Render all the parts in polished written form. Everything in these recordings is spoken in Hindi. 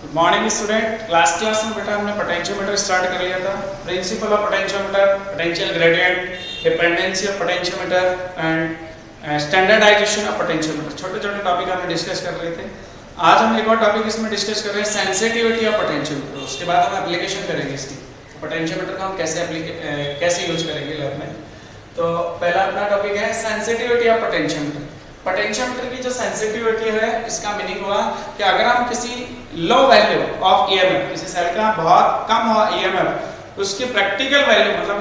Good morning student. Last class में बेटा हमने पोटेंशियोमीटर स्टार्ट कर लिया था। Principle of potentiometer, potential gradient, dependency of potentiometer and standardisation of potentiometer, छोटे छोटे टॉपिक हमने डिस्कस कर रहे थे। आज हम एक और टॉपिक इसमें डिस्कस कर रहे हैं, सेंसिटिविटी ऑफ पोटेंशियोमीटर। उसके बाद हम एप्लीकेशन करेंगे इसकी, पोटेंशियोमीटर का हम कैसे यूज करेंगे लैब में। तो पहला अपना टॉपिक है सेंसिटिविटी ऑफ पोटेंशियोमीटर। पोटेंशियोमीटर की जो सेंसिटिविटी है, इसका मीनिंग हुआ कि अगर हम किसी लो वैल्यू ऑफ ईएमएफ, किसी सेल का बहुत कम हो ईएमएफ, उसकी प्रैक्टिकल वैल्यू मतलब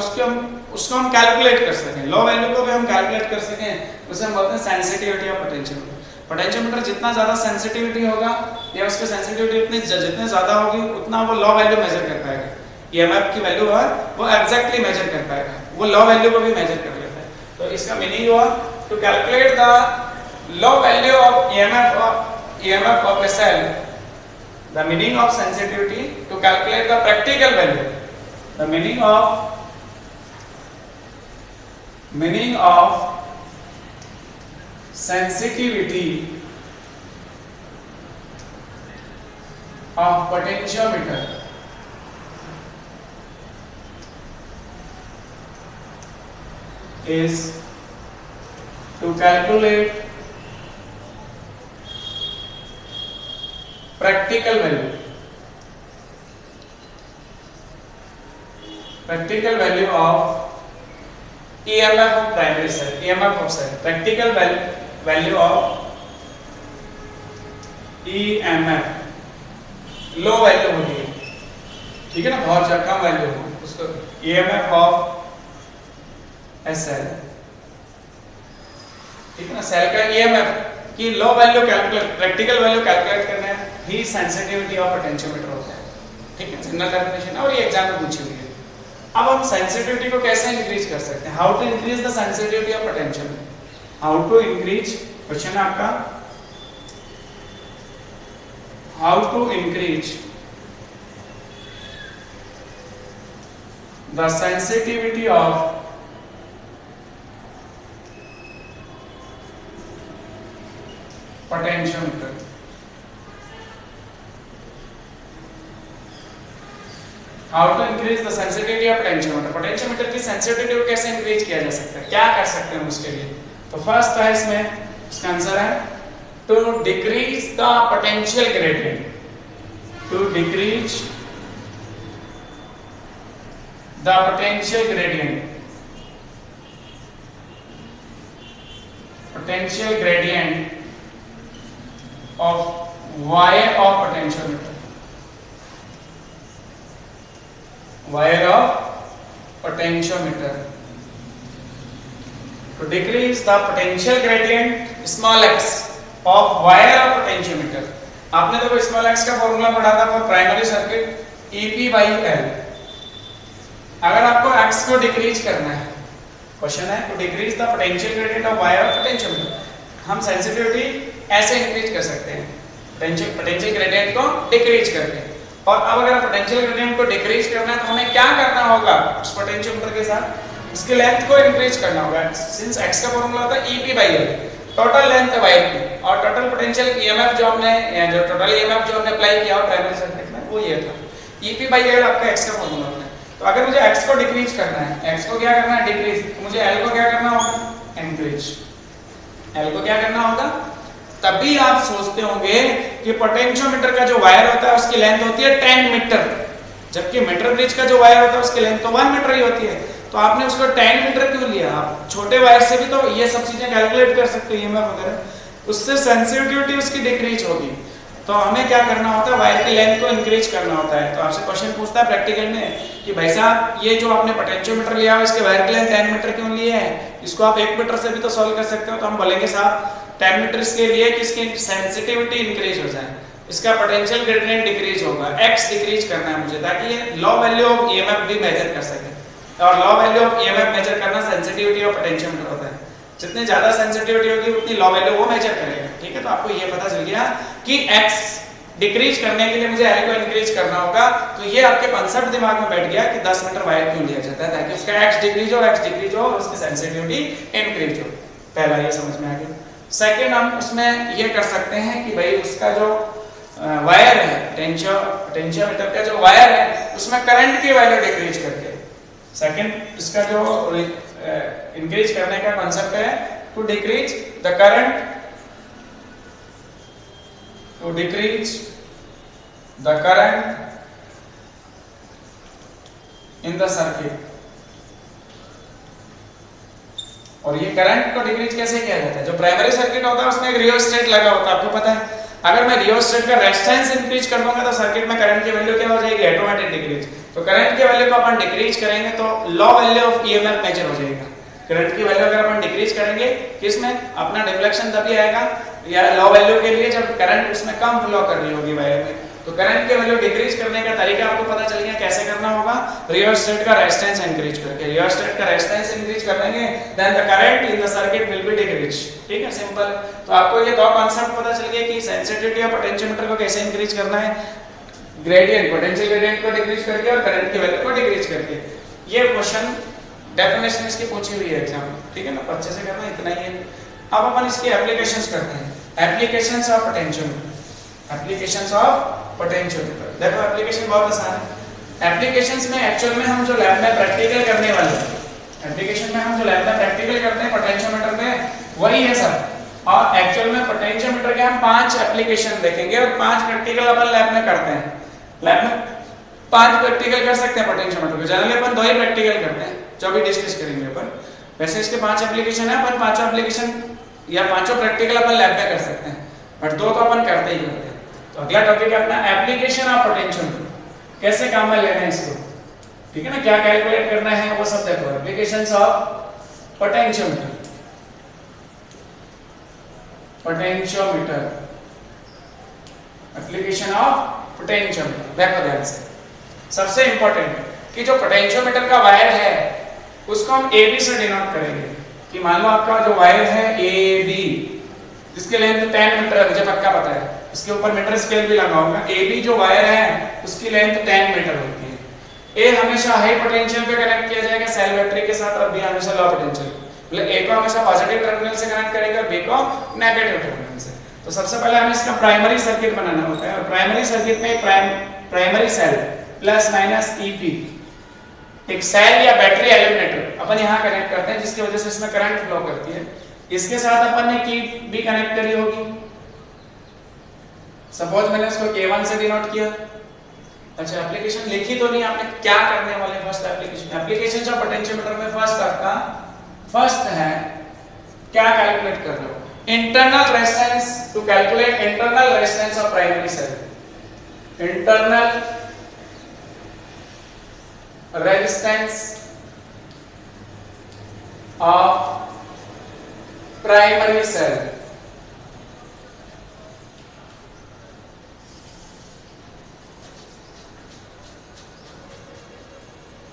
उसको हम कैलकुलेट कर सकें, लो वैल्यू को भी हम कैलकुलेट कर सकें, उसे हम बोलते हैं सेंसिटिविटी ऑफ पोटेंशियोमीटर। पोटेंशियोमीटर जितना ज्यादा सेंसिटिविटी होगा या उसकी सेंसिटिविटी जितने ज्यादा होगी उतना वो लो वैल्यू मेजर कर पाएगा। ईएमएफ की वैल्यू है वो एग्जैक्टली मेजर कर पाएगा, वो लो वैल्यू को भी मेजर कर लेता है। तो इसका मीनिंग हुआ to calculate the low value of EMF of a cell, the meaning of sensitivity to calculate the practical value, the meaning of sensitivity of potentiometer is to calculate practical value of EMF of primary cell, EMF of cell, practical value of EMF low value होगी, ठीक है ना, बहुत ज्यादा कम वैल्यू हो उसको EMF ऑफ ए सेल, ठीक है ना। सेल का EMF की low value calculate, practical value calculate करना है ही सेंसिटिविटी ऑफ पोटेंशियोमीटर होता है, ठीक है। जनरल डेफिनेशन है और ये एग्जाम में पूछी हुई है। अब हम सेंसिटिविटी को कैसे इंक्रीज कर सकते हैं, how to increase the sensitivity of potentiometer, how to increase, question है आपका, how to increase the sensitivity of potentiometer. How to increase the sensitivity of potentiometer, potentiometer की सेंसिटिविटी को कैसे इंक्रीज किया जा सकता है, क्या कर सकते हैं उसके लिए। तो फर्स्ट है इसमें, इसका आंसर है to decrease the potential gradient, to decrease the potential gradient, potential gradient of wire of potentiometer, wire of potentiometer, to decrease the potential gradient small x of wire of potentiometer। आपने तो स्मॉल x का फॉर्मूला पढ़ा था फॉर प्राइमरी सर्किट EP/L। अगर आपको x को डिक्रीज करना है, क्वेश्चन है to decrease the potential gradient of wire of potentiometer, हम सेंसिटिविटी ऐसे इंक्रीज कर सकते हैं, पोटेंशियल ग्रेडियंट को डिक्रीज करके। और अब अगर पोटेंशियल ग्रेडियंट को डिक्रीज करना है तो हमें क्या करना होगा, उस पोटेंशियोमीटर के साथ उसकी लेंथ को इंक्रीज करना होगा। सिंस x का फॉर्मूला होता है EP/L, टोटल लेंथ वायर की, और टोटल पोटेंशियल EMF जो हमने अप्लाई किया प्राइमरी सर्किट में वो ये था। EP/L आपका x का फॉर्मूला होता है। तो अगर मुझे x को डिक्रीज करना है, x को क्या करना है डिक्रीज, मुझे L को क्या करना होगा इंक्रीज, L को क्या करना होगा। तभी आप सोचते होंगे कि पोटेंशियोमीटर का जो वायर होता है उसकी लेंथ होती है 10 मीटर, जबकि मीटर ब्रिज का जो वायर होता है उसकी लेंथ तो 1 मीटर ही होती है। तो आपने उसको 10 मीटर क्यों लिया, आप छोटे वायर से भी तो ये सब चीजें कैलकुलेट कर सकते हो, ईएमएफ वगैरह, उससे सेंसिटिविटी उसकी डिक्रीज होगी। तो हमें क्या करना होता है, वायर की लेंथ को इंक्रीज करना होता है। तो आपसे क्वेश्चन पूछता है प्रैक्टिकल में कि भाई साहब ये जो आपने पोटेंशियोमीटर लिया है इसके वायर की लेंथ 10 मीटर क्यों लिए है, इसको आप 1 मीटर से भी तो सॉल्व कर सकते हो। तो हम बोलेंगे साहब 10 मीटर के लिए कि इसकी सेंसिटिविटी इंक्रीज हो जाए, इसका पोटेंशियल ग्रेडियंट डिक्रीज होगा, x डिक्रीज करना है मुझे, ताकि ये लो वैल्यू ऑफ ईएमएफ भी मेजर कर सके। और low value of EMF measure करना सेंसिटिविटी ऑफ पोटेंशियोमीटर होता है, जितनी ज्यादा सेंसिटिविटी होगी उतनी लो वैल्यू वो मेजर करेगा, ठीक है। तो आपको ये पता चल गया कि x डिक्रीज करने के लिए मुझे L को इंक्रीज करना होगा। तो ये आपके कंसेप्ट दिमाग में बैठ गया कि 10 मीटर वायर क्यों लिया जाता है, ताकि उसका x डिक्रीज हो और उसकी सेंसिटिविटी इंक्रीज हो। पहला ये समझ में आ गया। सेकंड हम उसमें ये कर सकते हैं कि भाई उसका जो वायर है पोटेंशियोमीटर का जो वायर है उसमें करंट की वैल्यू डिक्रीज करके। सेकंड इसका जो इंक्रीज करने का कॉन्सेप्ट है to decrease the current, to decrease the current in the circuit. और ये करंट को डिक्रीज कैसे किया जाता है? जो प्राइमरी सर्किट होता है उसमें एक रियोस्टेट लगा होता है, आपको पता है। अगर मैं रियोस्टेट का रेजिस्टेंस इंक्रीज कर दूंगा तो सर्किट में करंट की वैल्यू क्या हो जाएगी? Automatic decrease. तो करंट की वैल्यू को अपन डिक्रीज करेंगे तो low value of EMF measure हो जाएगा। करंट की वैल्यू अगर अपन डिक्रीज करेंगे किसमें? अपना डिफ्लेक्शन तभी आएगा या लो वैल्यू के लिए जब करंट उसमें कम फ्लो कर रही होगी वायर में। तो करंट की वैल्यू डिक्रीज करने का तरीका आपको पता चल गया कैसे करना होगा? रियोस्टेट का रेजिस्टेंस इंक्रीज करके। रियोस्टेट का रेजिस्टेंस इंक्रीज कर देंगे then the current in the circuit will be decrease. ठीक है, सिंपल। तो आपको ये दो कांसेप्ट पता चल गया कि सेंसिटिविटी ऑफ पोटेंशियोमीटर को कैसे इंक्रीज करना है, ग्रेडियंट, पोटेंशियल ग्रेडियंट को डिक्रीज करके और करंट की वैल्यू को डिक्रीज करके। ये क्वेश्चन डेफिनेशन इसकी पूछी हुई है एग्जाम में, ठीक है ना? अच्छे से करना, इतना ही है। अब अपन इसकी एप्लीकेशंस करते हैं। Applications of potentiometer, applications of potentiometer. देखो एप्लीकेशन बहुत आसान है। एप्लीकेशंस में एक्चुअल में हम जो लैब में प्रैक्टिकल करने वाले हैं, एप्लीकेशन में हम जो लैब में प्रैक्टिकल करते हैं पोटेंशियोमीटर में वही है सब। और एक्चुअल में पोटेंशियोमीटर के हम 5 एप्लीकेशन देखेंगे और 5 प्रैक्टिकल अपन लैब में करते हैं। लैब में 5 प्रैक्टिकल कर सकते हैं पोटेंशियोमीटर को। जनरली अपन 2 ही प्रैक्टिकल करते हैं जो भी डिस्कस करेंगे अपन। वैसे इसके 5 एप्लीकेशन है, अपन 5 एप्लीकेशन या 5 प्रैक्टिकल अपन लैब में कर सकते हैं, बट 2 तो अपन करते ही करते हैं। तो अगला टॉपिक है अपना एप्लीकेशन ऑफ पोटेंशियोमीटर, कैसे काम में लेना है इसको, ठीक है ना? क्या कैलकुलेट करना है वो सब देखो। Applications of potentiometer, potentiometer, application of potentiometer. देखो ध्यान से, सबसे इंपॉर्टेंट कि जो पोटेंशियोमीटर का वायर है उसको हम ए बी से डिनोट करेंगे। कि मान लो आपका जो वायर है ए बी, जिसके लेंथ 10 मीटर है, मुझे पक्का पता है, इसके ऊपर मीटर स्केल भी लगा होगा। ए बी जो वायर है उसकी लेंथ 10 मीटर होती है। ए हमेशा हाई पोटेंशियल पे कनेक्ट किया जाएगा सेल बैटरी के साथ और बी हमेशा लो पोटेंशियल। मतलब ए को हमेशा पॉजिटिव टर्मिनल से कनेक्ट करेंगे और बी को नेगेटिव टर्मिनल से। तो सबसे पहले हमें इसका प्राइमरी सर्किट बनाना होता है और प्राइमरी सर्किट में primary cell plus minus EP, एक सेल या बैटरी एलिमिनेटर अपन यहाँ कनेक्ट करते हैं जिसकी वजह से इसमें करंट फ्लो करती है। इसके साथ अपन ने की भी कनेक्ट करी होगी। सपोज मैंने इसको K1 से डिनोट किया। अच्छा, एप्लीकेशन लिखी तो नहीं आपने, क्या करने वाले? First application, application of potentiometer में फर्स्ट है क्या कैलकुलेट कर रहे हो? Internal resistance, to calculate internal resistance of primary cell. Internal resistance of primary cell.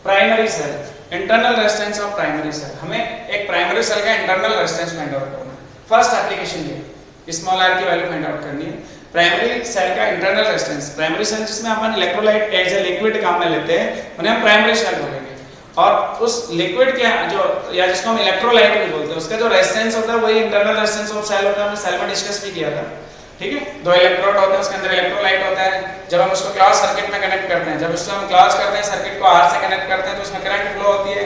Primary cell, internal resistance of primary cell. हमें एक प्राइमरी सेल का इंटरनल रेजिस्टेंस फाइंड आउट करना है। फर्स्ट एप्लीकेशन ये स्मॉल r की वैल्यू फाइंड आउट करनी है। प्राइमरी सेल का इंटरनल रेजिस्टेंस, प्राइमरी सेल जिसमें अपन इलेक्ट्रोलाइट एज ए लिक्विड काम में लेते हैं उन्हें हम प्राइमरी सेल बोलेंगे। और उस लिक्विड के जो या जिसको हम इलेक्ट्रोलाइट भी बोलते हैं उसका जो रेजिस्टेंस होता है वही इंटरनल रेजिस्टेंस ऑफ सेल होता है। हमने सेल में डिस्कस भी किया था, ठीक है? 2 इलेक्ट्रोड होते हैं, उसके अंदर इलेक्ट्रोलाइट होता है। जब हम उसको क्लॉज सर्किट में कनेक्ट करते हैं, जब उसको हम क्लॉज करते हैं, सर्किट को R से कनेक्ट करते हैं तो उसमें करंट फ्लो होती है।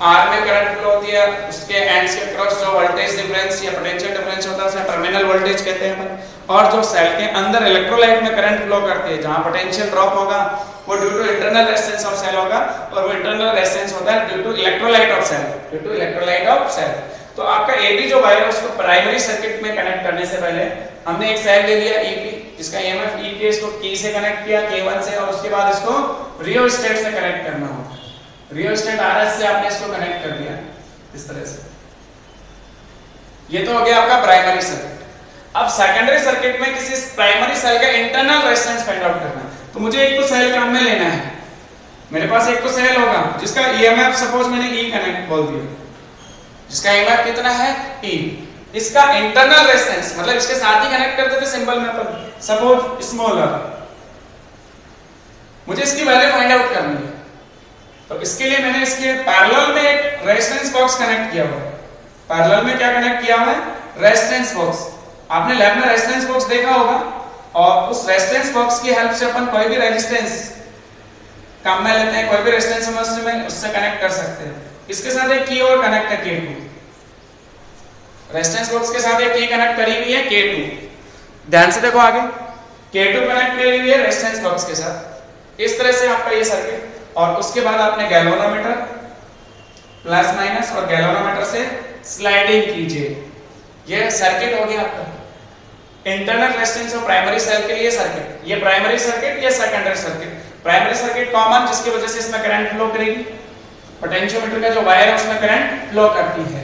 R में करंट फ्लो होती है, उसके एंड्स के क्रॉस जो वोल्टेज डिफरेंस या पोटेंशियल डिफरेंस होता है उसे टर्मिनल वोल्टेज कहते हैं अपन। और जो सेल के अंदर इलेक्ट्रोलाइट में करंट फ्लो करती है, जहां पोटेंशियल ड्रॉप होगा वो due to internal resistance of cell होगा और वो इंटरनल रेजिस्टेंस होता है due to electrolyte of cell, due to electrolyte of cell. तो आपका AB जो वायर है उसको प्राइमरी सर्किट में कनेक्ट करने से पहले हमने एक सेल ले लिया EP जिसका EMF EP है, इसको की से कनेक्ट किया K1 से और उसके बाद इसको रियोस्टेट से कनेक्ट करना होगा। रियोस्टेट RS से आपने इसको कनेक्ट कर दिया इस तरह से। ये तो हो गया आपका प्राइमरी सर्किट। अब सेकेंडरी सर्किट में किसी प्राइमरी सेल का इंटरनल रेजिस्टेंस फाइंड आउट करना है। तो मुझे एक तो सेल काम में लेना है, मेरे पास एक तो सेल होगा जिसका EMF सपोज मैंने E कनेक्ट बोल दिया, जिसका EMF कितना है E। इसका इंटरनल रेजिस्टेंस मतलब इसके साथ ही कनेक्ट करते थे सिंबल में अपन, सपोज स्मॉल r। मुझे इसकी वैल्यू फाइंड आउट करनी है तो इसके लिए मैंने इसके पैरेलल में एक रेजिस्टेंस बॉक्स कनेक्ट किया हुआ है। पैरेलल में क्या कनेक्ट किया हुआ है? Resistance box. आपने लैब में रेजिस्टेंस बॉक्स देखा होगा, और उस रेजिस्टेंस बॉक्स की हेल्प से अपन कोई भी रेजिस्टेंस काम में लेते हैं, कोई भी रेजिस्टेंस हम उससे कनेक्ट कर सकते हैं। इसके साथ एक की और कनेक्ट है K2, रेजिस्टेंस बॉक्स के साथ एक की कनेक्ट करी हुई है K2। ध्यान से देखो आगे, K2 कनेक्ट करी हुई है रेजिस्टेंस बॉक्स के साथ। इस तरह से आपका ये सर्किट, और उसके बाद आपने गैल्वेनोमीटर प्लस माइनस और गैल्वेनोमीटर से स्लाइडिंग कीजिए। ये सर्किट हो गया आपका इंटरनल रेजिस्टेंस और प्राइमरी सेल के लिए सर्किट। ये प्राइमरी सर्किट, ये secondary circuit. Primary circuit common, जिसकी वजह से इसमें करंट फ्लो करेगी, पोटेंशियोमीटर का जो वायर है उसमें करंट फ्लो करती है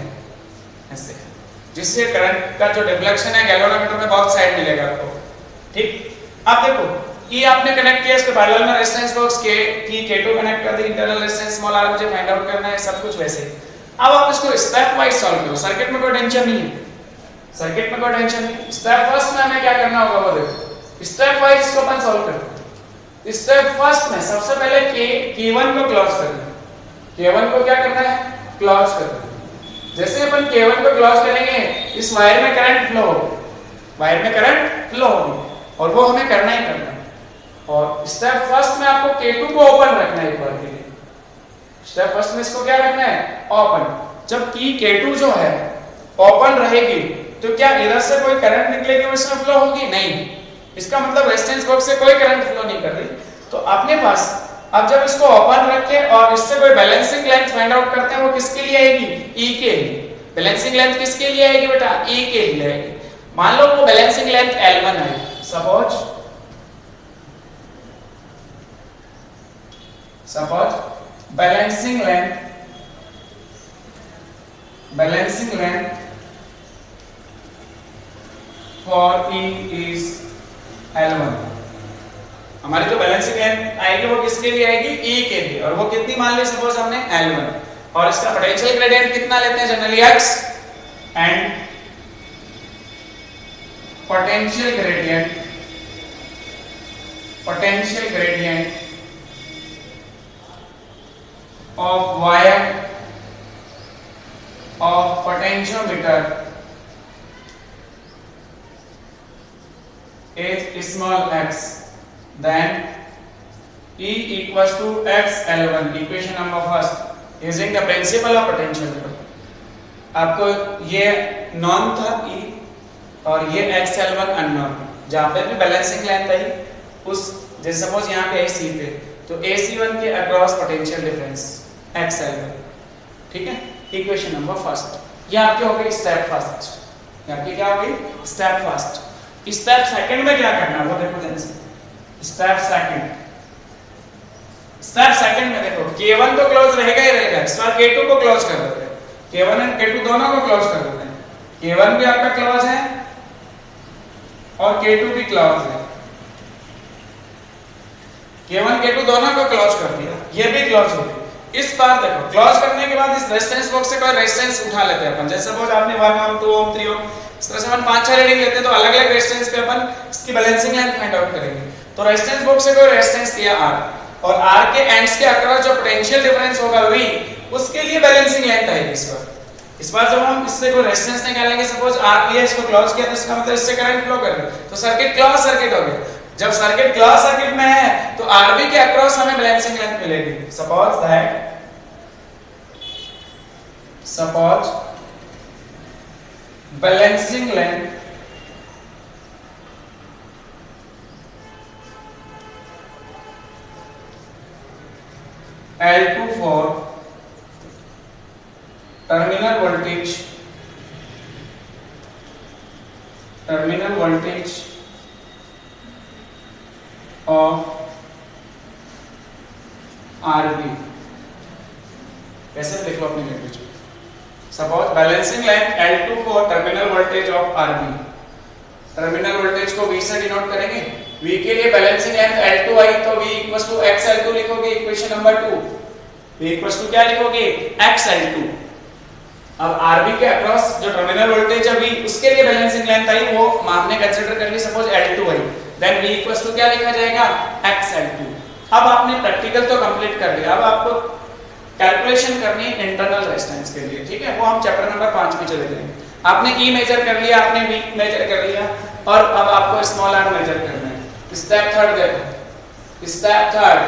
ऐसे, जिससे करंट का जो डिफ्लेक्शन है गैल्वेनोमीटर में बहुत साइड मिलेगा आपको। ठीक, अब देखो ये आपने कनेक्ट किया, इसके पैरेलल में रेजिस्टेंस बॉक्स के की K2 कनेक्ट कर दी, इंटरनल रेजिस्टेंस स्मॉल r मुझे फाइंड आउट करना है, सब कुछ वैसे। अब आप इसको स्टेप वाइज सॉल्व करो, सर्किट में कोई टेंशन नहीं है, सर्किट में कोई टेंशन नहीं। स्टेप फर्स्ट में हमें क्या करना होगा वो देखो, स्टेप वाइज इसको अपन सॉल्व करते हैं। स्टेप फर्स्ट में सबसे पहले K1 को क्लोज करना है। K1 को क्या करना है, क्लोज करना है। जैसे अपन K1 को क्लोज करेंगे, इस वायर में करंट फ्लो होगी, वायर में करंट फ्लो होगी, और वो हमें करना ही करना है। और स्टेप फर्स्ट में आपको K2 को ओपन रखना है एक बार के लिए। स्टेप फर्स्ट में इसको क्या रखना है, ओपन। जब की K2 जो है ओपन रहेगी तो क्या इधर से कोई करंट निकलेगी और इसमें फ्लो होगी? नहीं। इसका मतलब रेजिस्टेंस बॉक्स से कोई करंट फ्लो नहीं कर रही। तो अपने पास अब जब इसको ओपन रखे और इससे कोई बैलेंसिंग लेंथ फाइंड आउट करते हैं, वो किसके लिए आएगी, E के लिए। बैलेंसिंग लेंथ किसके लिए आएगी बेटा, E के लिए आएगी। मान लो वो बैलेंसिंग लेंथ L1 है, suppose balancing length for E is L1। हमारी जो बैलेंसिंग लेंथ आएगी वो किसके लिए आएगी, E के लिए, और वो कितनी मान ली सपोज हमने L1। और इसका पोटेंशियल ग्रेडियंट कितना लेते हैं generally, x, and potential gradient of wire of potentiometer is small x, then E equals to x L1, equation number first using the principle of potentiometer। आपको ये नॉन था E और ये x L1 अननोन, जहाँ पे भी बैलेंसिंग लेंथ आई उस, जैसे सपोज यहाँ पे AC पे, तो AC1 के अक्रॉस पोटेंशियल डिफरेंस XL1, ठीक है। इक्वेशन नंबर फर्स्ट ये आपकी हो गई स्टेप फर्स्ट, ये आपकी क्या हो गई स्टेप फर्स्ट। स्टेप सेकंड में क्या करना है वो देखो ध्यान से। स्टेप सेकंड में देखो K1 तो क्लोज रहेगा ही रहेगा, इस बार K2 को क्लोज कर देते हैं। K1 एंड K2 दोनों को क्लोज कर देते हैं। K1 भी आपका क्लोज है और K2 भी क्लोज है। K1 K2 दोनों को क्लोज कर दिया, ये भी क्लोज हो गई। इस बार देखो क्लोज करने के बाद इस रेजिस्टेंस बॉक्स से कोई रेजिस्टेंस उठा लेते हैं अपन, जैसे सपोज आपने 1 ओम 2 ओम 3 ओम इस तरह से अपन 5-6 रीडिंग लेते हैं, तो अलग अलग रेजिस्टेंस पे अपन इसकी बैलेंसिंग लेंथ फाइंड आउट करेंगे। तो रेजिस्टेंस बॉक्स से कोई रेजिस्टेंस दिया R, और R के एंड्स के अक्रॉस जो पोटेंशियल डिफरेंस होगा V, उसके लिए बैलेंसिंग लेंथ आएगी इस बार जब हम इससे कोई रेजिस्टेंस निकालेंगे, सपोज R लिया, इसको क्लोज किया, तो इसका मतलब इससे करंट फ्लो कर रहा है, तो सर्किट क्लोज सर्किट हो गया। जब सर्किट क्लोज सर्किट में है तो RB के अक्रॉस हमें बैलेंसिंग लेंथ मिलेगी। Suppose balancing length L2 for terminal voltage of RB। कैसे देख लो अपनी लैंग्वेज में। Suppose balancing length L2 for terminal voltage of RB। Terminal voltage को V से डिनोट करेंगे, V के लिए बैलेंसिंग लेंथ L2 आई तो V इक्वल्स टू XL2 लिखोगे, equation number 2। V equals to क्या लिखोगे, XL2। अब RB के अक्रॉस जो टर्मिनल वोल्टेज है V, उसके लिए बैलेंसिंग लेंथ आई, वो आपने कंसीडर कर ली सपोज L2 आई, देन V इक्वल्स टू क्या लिखा जाएगा, XL2। अब आपने प्रैक्टिकल तो कंप्लीट कर लिया, अब आपको कैलकुलेशन करनी है इंटरनल रेजिस्टेंस के लिए, ठीक है। वो हम चैप्टर नंबर 5 में चले जाएंगे। आपने E मेजर कर लिया, आपने V मेजर कर लिया, और अब आपको स्मॉल आर मेजर करना है। स्टेप थर्ड देखो, स्टेप थर्ड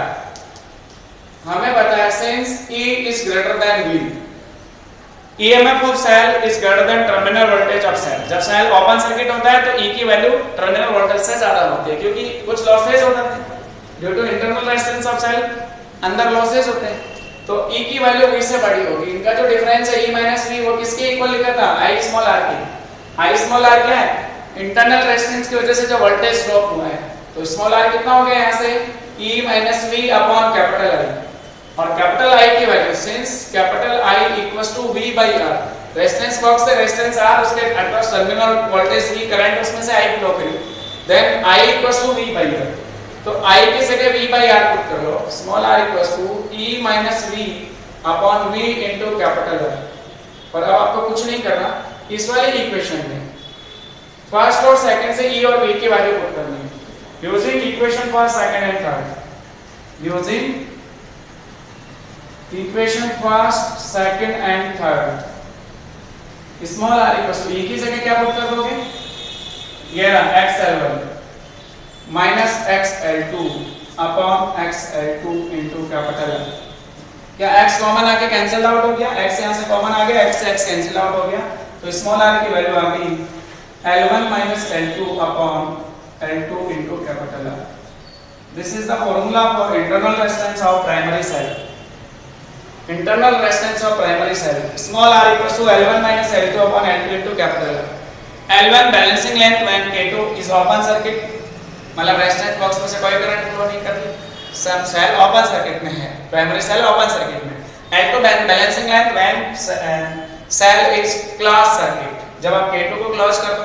हमें बताया since E is greater than V, EMF of cell is greater than terminal voltage of cell. जब सेल ओपन सर्किट होता है तो E की वैल्यू टर्मिनल वोल्टेज से ज्यादा होती है, क्योंकि कुछ लॉसेस होते हैं due to internal resistance of cell, अंदर लॉसेस होते हैं, तो E की वैल्यू V से बड़ी होगी। इनका जो डिफरेंस है E माइनस V वो किसके इक्वल लिखा था, I स्मॉल r के। I स्मॉल r क्या है, इंटरनल रेजिस्टेंस की वजह से जो वोल्टेज ड्रॉप हुआ है, तो स्मॉल r कितना हो गया यहाँ से E minus V upon capital I, और कैपिटल I की वैल्यू since capital I equals to V by R, resistance box से रेजिस्टेंस R, उसके across terminal voltage V, current उसमें से I फ्लो करी, then I equals to V by R, तो I की जगह V बाई R पुट कर लो, small r equals to E minus V upon V into capital R। और अब आपको कुछ नहीं करना, इस वाले इक्वेशन में फर्स्ट और सेकंड से E और V की वैल्यू पुट करनी है using equation for second and third, using equation first second and third. Small r equals to E की जगह क्या पुट कर दोगे, ये रहा xl1 minus xl2 upon xl2 into capital R। क्या x कॉमन आके कैंसिल आउट हो गया, x यहां से कॉमन आ गया, x से x कैंसिल आउट हो गया, तो स्मॉल r की वैल्यू आ गई l1 minus l2 upon l2 into capital R। This is the formula for internal resistance of primary cell. Internal resistance of primary cell small r equals to l1 minus l2 upon l2 into capital R। l1 balancing length when k2 is open circuit, मतलब रेजिस्टेंस बॉक्स में से कोई करंट फ्लो नहीं कर रही, सब सेल ओपन सर्किट में है, प्राइमरी सेल ओपन सर्किट में। l2 balancing length when cell is close circuit, जब आप k2 को क्लोज कर दो,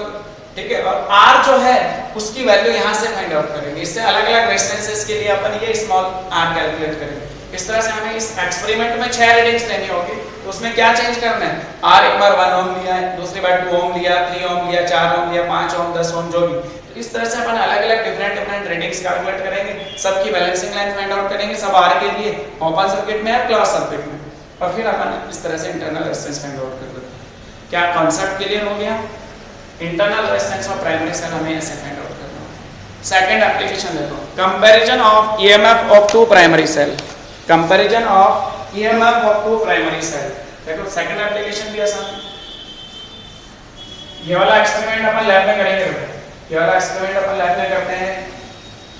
ठीक है, और r जो है उसकी वैल्यू यहां से फाइंड आउट करेंगे। इससे अलग-अलग रेजिस्टेंसेस के लिए अपन ये स्मॉल r कैलकुलेट करेंगे। इस तरह से हमें इस एक्सपेरिमेंट में 6 रीडिंग्स लेनी होगी, तो उसमें क्या चेंज करना है, r एक बार 1 ओम लिया है, दूसरी बार 2 ओम लिया, 3 ओम लिया, 4 ओम लिया, 5 ओम, 10 ओम, जो भी, तो इस तरह से अपन अलग-अलग डिफरेंट रीडिंग्स कैलकुलेट करेंगे, सबकी बैलेंसिंग लेंथ फाइंड आउट करेंगे, सब r के लिए ओपन सर्किट में या क्लोज सर्किट में, और फिर अपन इस तरह से इंटरनल रेजिस्टेंस फाइंड आउट कर देते हैं। क्या कॉन्सेप्ट क्लियर हो गया? Internal resistance of primary cell हमें ऐसे फाइंड आउट करना है। सेकंड एप्लीकेशन देखो, comparison of EMF of two primary cell, comparison of EMF of two primary cell. देखो सेकंड एप्लीकेशन भी आसान, ये वाला एक्सपेरिमेंट अपन लैब में करेंगे, ये वाला एक्सपेरिमेंट अपन लैब में करते हैं,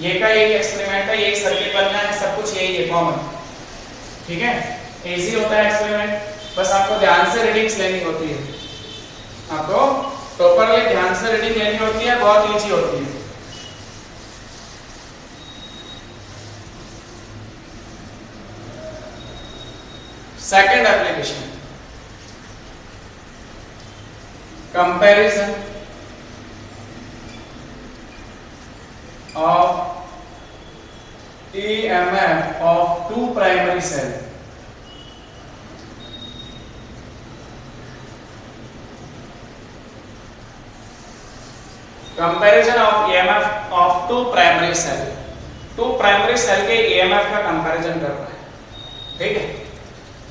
ये का यही एक्सपेरिमेंट है, यही सर्किट बनना है, सब कुछ यही है कॉमन, ठीक है, इजी होता है एक्सपेरिमेंट, बस आपको ध्यान से रीडिंग्स लेनी होती है, आपको प्रॉपरली ध्यान से रीडिंग लेनी होती है, बहुत इजी होती है। Second application, comparison of EMF of two primary cell। Comparison of EMF of two primary cell, two primary cell के EMF का कंपैरिजन कर रहा है, ठीक है।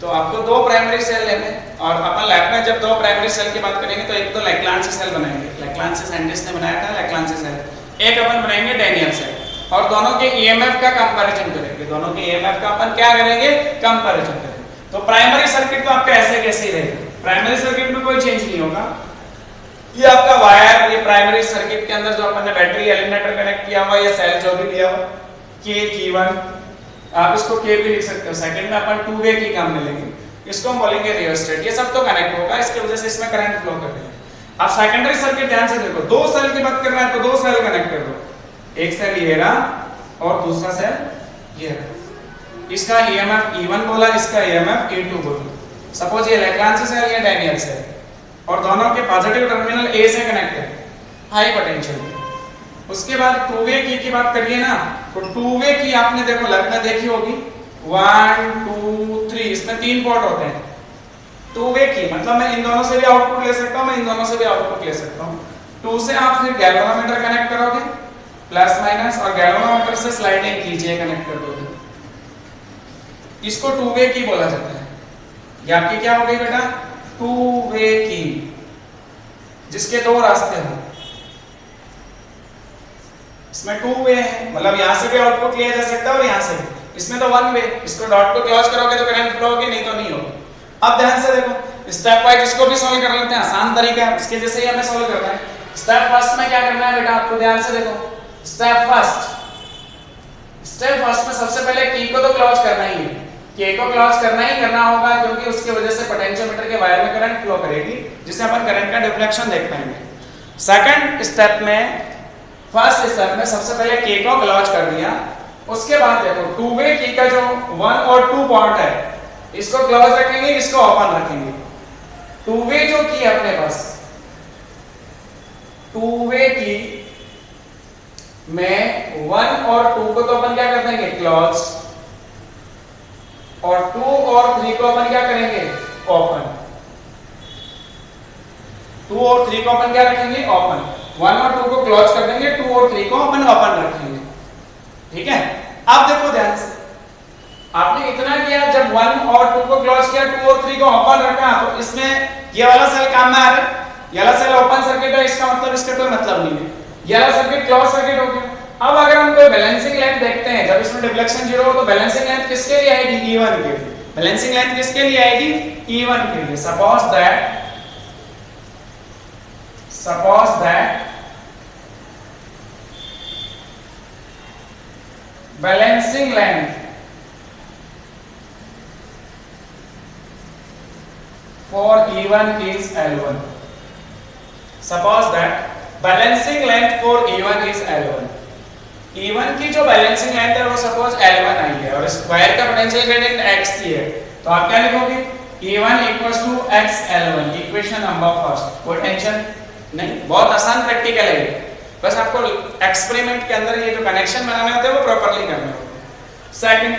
तो आपको दो प्राइमरी सेल लेने, और अपन लैब में जब दो प्राइमरी सेल की बात करेंगे तो एक तो लैक्लांसी सेल बनाएंगे, लैक्लांसी साइंटिस्ट ने बनाया था लैक्लांसी सेल, एक अपन बनाएंगे डैनियल सेल, और दोनों के EMF का कंपैरिजन करेंगे, दोनों के EMF का अपन क्या करेंगे, कंपैरिजन करेंगे। तो प्राइमरी सर्किट तो आपका ऐसे कैसे ही रहेगा, प्राइमरी सर्किट में कोई चेंज नहीं होगा, ये आपका वायर, ये प्राइमरी सर्किट के अंदर जो अपन ने बैटरी एलिमिनेटर कनेक्ट किया हुआ, ये सेल जो भी दिया हुआ K1, आप इसको K भी लिख सकते हो, सेकंड में अपन 2 वे की काम में लेंगे, इसको हम बोलेंगे रियोस्टेट, ये सब तो कनेक्ट होगा, इसकी वजह से इसमें करंट फ्लो करेगा। आप सेकेंडरी सर्किट ध्यान से देखो, दो सेल की बात कर रहा है तो दो सेल कनेक्ट कर दो, एक सेल ये रहा और दूसरा सेल ये रहा, इसका EMF E1 बोला, इसका EMF E2 बोला, सपोज ये लैग्रांजी सेल या डैनियल सेल, और दोनों के पॉजिटिव टर्मिनल A से कनेक्ट है हाई पोटेंशियल। उसके बाद टू वे की बात करिए ना, तो टू वे की आपने देखो लैब में देखी होगी, 1 2 3, इसमें 3 पोर्ट होते हैं। टू वे की मतलब मैं इन दोनों से भी आउटपुट ले सकता हूं, मैं इन दोनों से भी आउटपुट ले सकता हूं। 2 से आप फिर गैल्वेनोमीटर कनेक्ट करोगे प्लस माइनस, और गैल्वेनोमीटर से स्लाइडिंग कीजिए कनेक्ट कर दोगे, इसको टू वे की बोला जाता है। ये आपकी क्या हो गई बेटा, टू वे की, जिसके दो रास्ते हों, इसमें 2 वे है, मतलब यहाँ से भी आउटपुट लिया जा सकता है और यहाँ से भी। इसमें तो 1 वे, इसको डॉट को क्लोज करोगे तो करंट फ्लो होगी, नहीं तो नहीं होगी। अब ध्यान से देखो, स्टेप वाइज इसको भी सॉल्व कर लेते हैं, आसान तरीका है, इसके जैसे ही हमें सॉल्व करना है। स्टेप फर्स्ट में क्या करना है बेटा, आपको ध्यान से देखो। स्टेप फर्स्ट में सबसे पहले की को तो क्लोज करना ही है, के को क्लोज करना होगा, क्योंकि उसकी वजह से पोटेंशियोमीटर के वायर में करंट फ्लो करेगी, जिससे अपन करंट का डिफ्लेक्शन देख पाएंगे। सेकंड स्टेप में, फर्स्ट स्टेप में सबसे पहले के को क्लोज कर दिया, उसके बाद देखो टू वे की का जो 1 और 2 पॉइंट है, इसको क्लोज रखेंगे, इसको ओपन रखेंगे। टू वे जो की है अपने पास, टू वे की में 1 और 2 को तो अपन क्या कर देंगे, क्लोज, और 2 और 3 को अपन क्या करेंगे, ओपन। 2 और 3 को अपन क्या रखेंगे, ओपन। 1 और 2 को क्लोज कर देंगे, 2 और 3 को अपन ओपन रखेंगे। ठीक है, अब देखो ध्यान से, आपने इतना किया, जब 1 और 2 को क्लोज किया, 2 और 3 को ओपन रखा, तो इसमें ये वाला सेल काम में आ रहा है, ये वाला सेल ओपन सर्किट है, इसका मतलब इसका कोई मतलब नहीं है, ये वाला सर्किट क्लोज सर्किट हो गया। अब अगर हम कोई बैलेंसिंग लेंथ देखते हैं, जब इसमें डिफ्लेक्शन 0 हो तो बैलेंसिंग लेंथ किसके लिए आएगी, E1 के लिए। बैलेंसिंग लेंथ किसके लिए आएगी, E1 के लिए। Suppose that balancing length for E1 is L1. Suppose that balancing length for E1 is L1. E1 की जो बैलेंसिंग लेंथ है वो सपोज L1 आई है, और इस वायर का पोटेंशियल ग्रेडियंट x थी है, तो आप क्या लिखोगे, E1 equals to x L1, equation number first. कोई टेंशन नहीं, बहुत आसान प्रैक्टिकल है, बस आपको एक्सपेरिमेंट के अंदर ये जो कनेक्शन बनाने होते हैं वो प्रॉपर्ली करने होते हैं। सेकंड,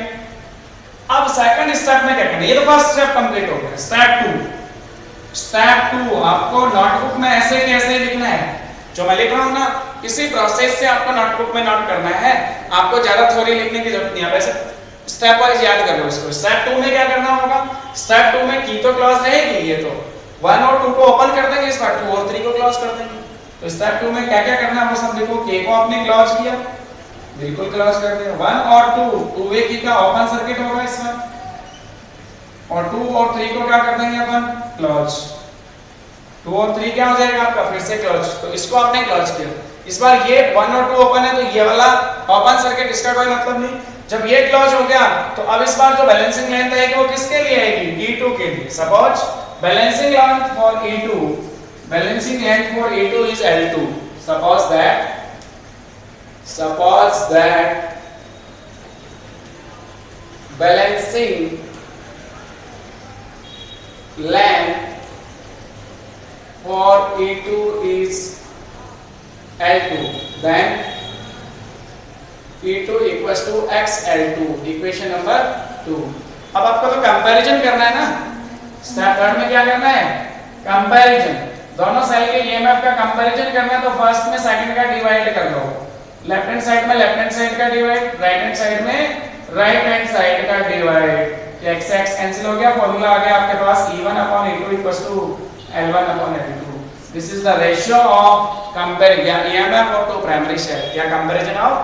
अब सेकंड स्टेप में क्या करना है, ये तो फर्स्ट स्टेप कंप्लीट हो गया। स्टेप 2 आपको नोटबुक में ऐसे कैसे लिखना है, जो मैं लिख रहा हूं ना, किसी प्रोसेस से आपको नोटबुक में नोट करना है, आपको ज्यादा थ्योरी लिखने की जरूरत नहीं है, वैसे स्टेप वाइज याद कर लो इसको। स्टेप 2 में क्या करना होगा, स्टेप 2 में की तो क्लोज रहेगी, ये तो 1 और 2 को ओपन कर देंगे, इस बार 2 और 3 को क्लोज कर देंगे। तो स्टेप 2 में क्या क्या करना है वो सब देखो। के को आपने क्लोज किया, बिल्कुल क्लोज कर दिया। 1 और 2 टू वे की का ओपन सर्किट होगा इसमें, और 2 और 3 को क्या कर देंगे अपन, क्लोज। 2 और 3 क्या हो जाएगा आपका, फिर से क्लोज, तो इसको आपने क्लोज किया। इस बार ये 1 और 2 ओपन है, तो ये वाला ओपन सर्किट, इसका कोई मतलब नहीं। जब ये क्लोज हो गया, तो अब इस बार जो बैलेंसिंग लेंथ आएगी वो किसके लिए आएगी, E2 के लिए। Suppose balancing length for E2, balancing length for E2 is L2. Suppose that balancing length for E2 is L2, then E2 equals to XL2, equation number 2। अब आपको तो कंपैरिजन करना है ना, स्टेप 3 में क्या करना है, कंपैरिजन। दोनों सेल के ईएमएफ का कंपैरिजन करना है, तो फर्स्ट में सेकंड का डिवाइड कर लो, लेफ्ट हैंड साइड में लेफ्ट हैंड साइड का डिवाइड, राइट हैंड साइड में राइट हैंड साइड का डिवाइड, x x कैंसिल हो गया, फार्मूला आ गया आपके पास E1 upon E2 equals to L1 upon L2। This is the ratio of compare या EMF of two primary cell या comparison of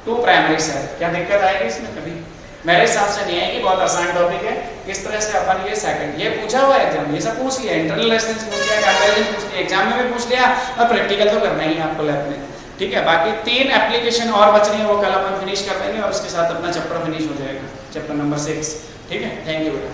two primary cell. क्या दिक्कत आएगी इसमें कभी? मेरे हिसाब से नहीं है कि बहुत आसान टॉपिक है। किस तरह से अपन ये सेकंड ये पूछा हुआ है एग्जाम, ये सब पूछ लिया, इंटरनल रेजिस्टेंस पूछ लिया, कंपैरिजन पूछ लिया, एग्जाम में भी पूछ लिया, और प्रैक्टिकल तो करना ही है आपको लैब में। ठीक है, बाकी 3 एप्लीकेशन और बच रही है, वो कल अपन फिनिश कर देंगे, और उसके साथ अपना चैप्टर फिनिश हो जाएगा, चैप्टर नंबर 6। ठीक है, थैंक यू बेटा।